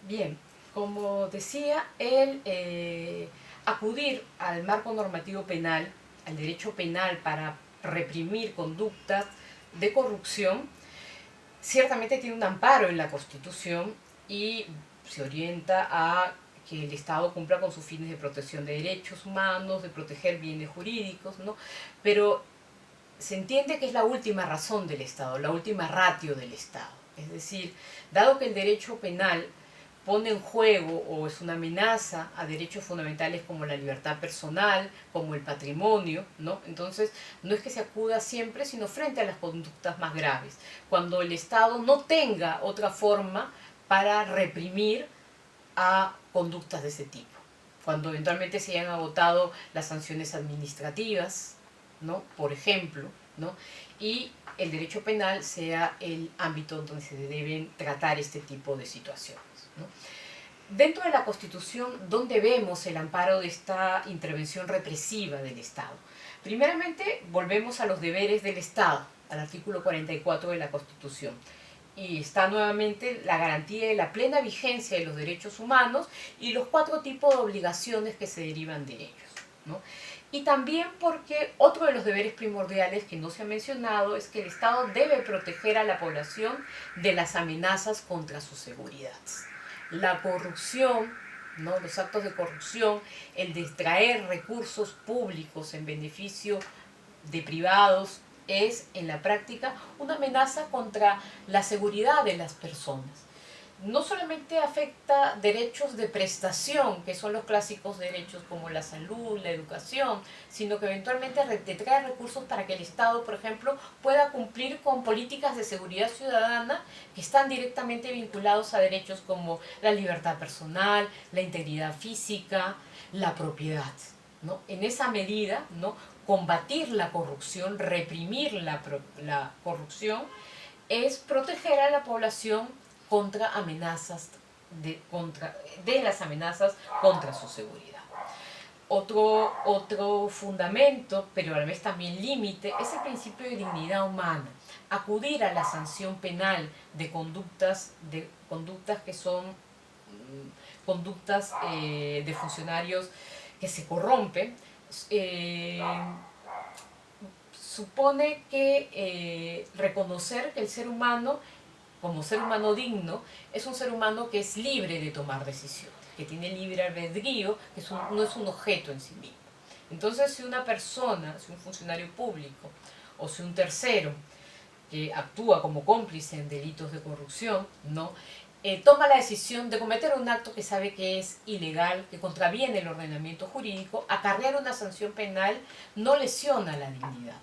Bien, como decía, el acudir al marco normativo penal, al derecho penal para reprimir conductas de corrupción, ciertamente tiene un amparo en la Constitución y se orienta a que el Estado cumpla con sus fines de protección de derechos humanos, de proteger bienes jurídicos, ¿no? Pero se entiende que es la última razón del Estado, la última ratio del Estado. Es decir, dado que el derecho penal pone en juego o es una amenaza a derechos fundamentales como la libertad personal, como el patrimonio, ¿no? Entonces, no es que se acuda siempre, sino frente a las conductas más graves, cuando el Estado no tenga otra forma para reprimir a conductas de ese tipo. Cuando eventualmente se hayan agotado las sanciones administrativas, ¿no? Por ejemplo, ¿no? Y el derecho penal sea el ámbito donde se deben tratar este tipo de situaciones, ¿no? Dentro de la Constitución, ¿dónde vemos el amparo de esta intervención represiva del Estado? Primeramente, volvemos a los deberes del Estado, al artículo 44 de la Constitución. Y está nuevamente la garantía de la plena vigencia de los derechos humanos y los 4 tipos de obligaciones que se derivan de ellos, ¿no? Y también porque otro de los deberes primordiales que no se ha mencionado es que el Estado debe proteger a la población de las amenazas contra su seguridad. La corrupción, ¿no? Los actos de corrupción, el de extraer recursos públicos en beneficio de privados, es en la práctica una amenaza contra la seguridad de las personas. No solamente afecta derechos de prestación, que son los clásicos derechos como la salud, la educación, sino que eventualmente te trae recursos para que el Estado, por ejemplo, pueda cumplir con políticas de seguridad ciudadana que están directamente vinculados a derechos como la libertad personal, la integridad física, la propiedad, ¿no? En esa medida, ¿no? Combatir la corrupción, reprimir la corrupción, es proteger a la población contra amenazas de las amenazas contra su seguridad. Otro fundamento, pero a la vez también límite, es el principio de dignidad humana. Acudir a la sanción penal de conductas que son conductas de funcionarios que se corrompen, eh, supone que reconocer que el ser humano, como ser humano digno, es un ser humano que es libre de tomar decisiones, que tiene libre albedrío, que no es un objeto en sí mismo. Entonces, si una persona, si un funcionario público o si un tercero que actúa como cómplice en delitos de corrupción, ¿no? Toma la decisión de cometer un acto que sabe que es ilegal, que contraviene el ordenamiento jurídico, acarrear una sanción penal no lesiona la dignidad,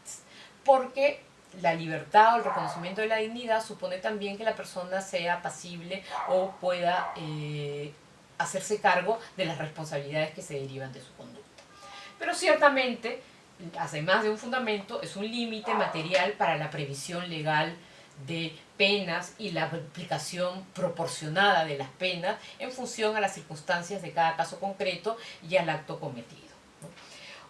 porque la libertad o el reconocimiento de la dignidad supone también que la persona sea pasible o pueda hacerse cargo de las responsabilidades que se derivan de su conducta. Pero ciertamente, además de un fundamento, es un límite material para la previsión legal de penas y la aplicación proporcionada de las penas en función a las circunstancias de cada caso concreto y al acto cometido.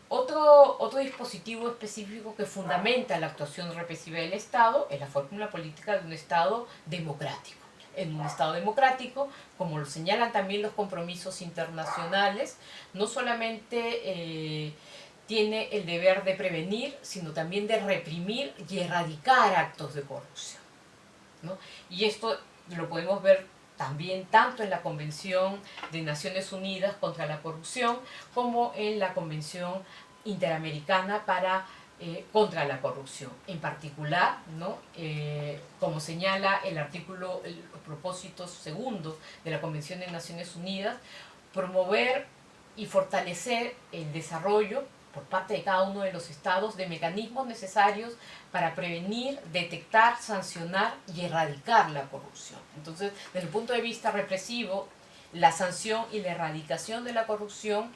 Otro dispositivo específico que fundamenta la actuación represiva del Estado es la fórmula política de un Estado democrático. En un Estado democrático, como lo señalan también los compromisos internacionales, no solamente tiene el deber de prevenir, sino también de reprimir y erradicar actos de corrupción, ¿no? Y esto lo podemos ver también tanto en la Convención de Naciones Unidas contra la Corrupción como en la Convención Interamericana contra la corrupción. En particular, ¿no? Como señala el propósito segundo de la Convención de Naciones Unidas, promover y fortalecer el desarrollo por parte de cada uno de los estados de mecanismos necesarios para prevenir, detectar, sancionar y erradicar la corrupción. Entonces, desde el punto de vista represivo, la sanción y la erradicación de la corrupción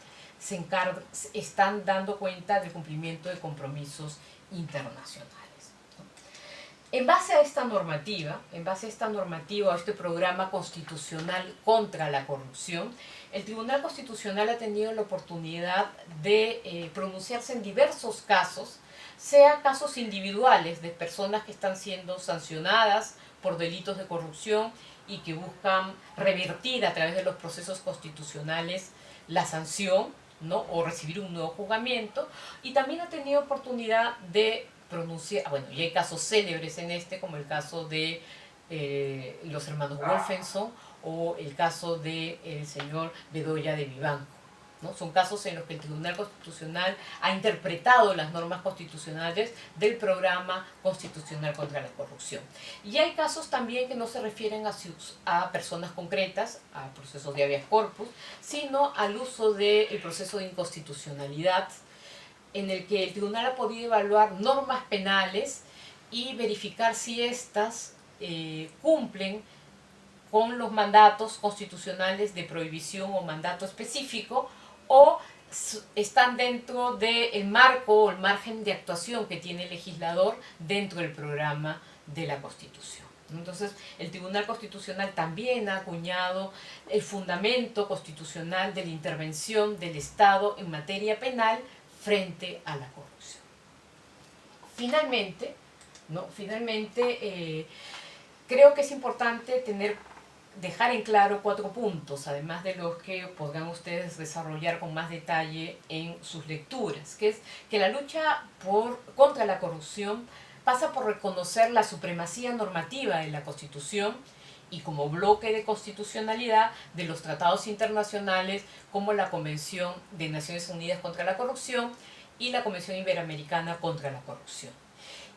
están dando cuenta del cumplimiento de compromisos internacionales. En base a esta normativa, a este programa constitucional contra la corrupción, el Tribunal Constitucional ha tenido la oportunidad de pronunciarse en diversos casos, sea casos individuales de personas que están siendo sancionadas por delitos de corrupción y que buscan revertir a través de los procesos constitucionales la sanción, ¿no? O recibir un nuevo juzgamiento, y también ha tenido oportunidad de pronunciar, bueno, y hay casos célebres en este, como el caso de los hermanos Wolfenson o el caso del señor Bedoya de Vivanco, ¿no? Son casos en los que el Tribunal Constitucional ha interpretado las normas constitucionales del programa constitucional contra la corrupción. Y hay casos también que no se refieren a personas concretas, a procesos de habeas corpus, sino al uso del proceso de inconstitucionalidad, en el que el tribunal ha podido evaluar normas penales y verificar si éstas cumplen con los mandatos constitucionales de prohibición o mandato específico, o están dentro del marco o el margen de actuación que tiene el legislador dentro del programa de la Constitución. Entonces, el Tribunal Constitucional también ha acuñado el fundamento constitucional de la intervención del Estado en materia penal frente a la corrupción. Finalmente, creo que es importante dejar en claro 4 puntos, además de los que podrán ustedes desarrollar con más detalle en sus lecturas, que es que la lucha contra la corrupción pasa por reconocer la supremacía normativa de la Constitución y como bloque de constitucionalidad de los tratados internacionales como la Convención de Naciones Unidas contra la Corrupción y la Convención Iberoamericana contra la Corrupción.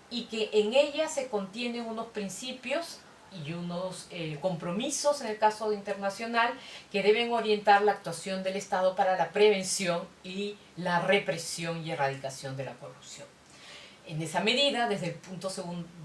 Y que en ella se contienen unos principios y unos compromisos, en el caso internacional, que deben orientar la actuación del Estado para la prevención y la represión y erradicación de la corrupción. En esa medida, desde el punto de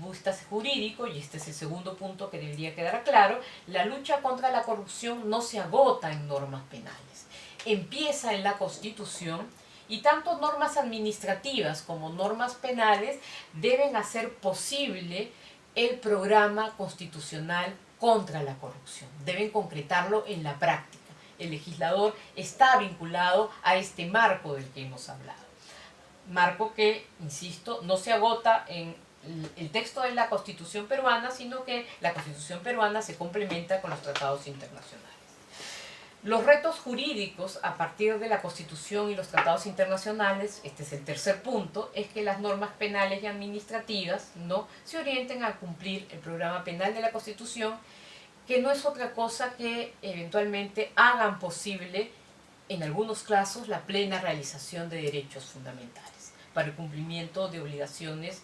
vista jurídico, y este es el segundo punto que debería quedar claro, la lucha contra la corrupción no se agota en normas penales. Empieza en la Constitución, y tanto normas administrativas como normas penales deben hacer posible el programa constitucional contra la corrupción. Deben concretarlo en la práctica. El legislador está vinculado a este marco del que hemos hablado. Marco que, insisto, no se agota en el texto de la Constitución peruana, sino que la Constitución peruana se complementa con los tratados internacionales. Los retos jurídicos a partir de la Constitución y los tratados internacionales, este es el tercer punto, es que las normas penales y administrativas no se orienten a cumplir el programa penal de la Constitución, que no es otra cosa que eventualmente hagan posible, en algunos casos, la plena realización de derechos fundamentales para el cumplimiento de obligaciones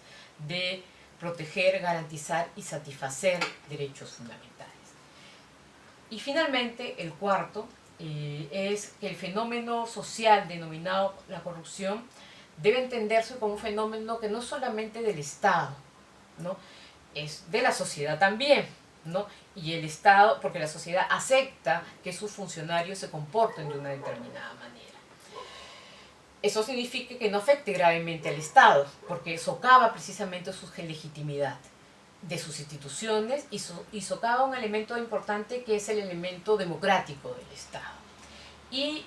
de proteger, garantizar y satisfacer derechos fundamentales. Y finalmente, el cuarto es que el fenómeno social denominado la corrupción debe entenderse como un fenómeno que no es solamente del Estado, ¿no? Es de la sociedad también, ¿no? Y el Estado, porque la sociedad acepta que sus funcionarios se comporten de una determinada manera. Eso significa que no afecte gravemente al Estado, porque socava precisamente su legitimidad de sus instituciones y socava un elemento importante que es el elemento democrático del Estado. Y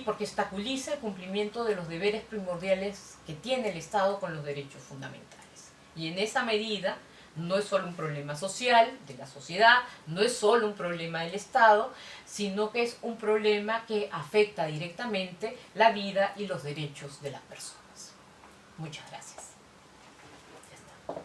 porque obstaculiza el cumplimiento de los deberes primordiales que tiene el Estado con los derechos fundamentales. Y en esa medida no es solo un problema social de la sociedad, no es solo un problema del Estado, sino que es un problema que afecta directamente la vida y los derechos de las personas. Muchas gracias.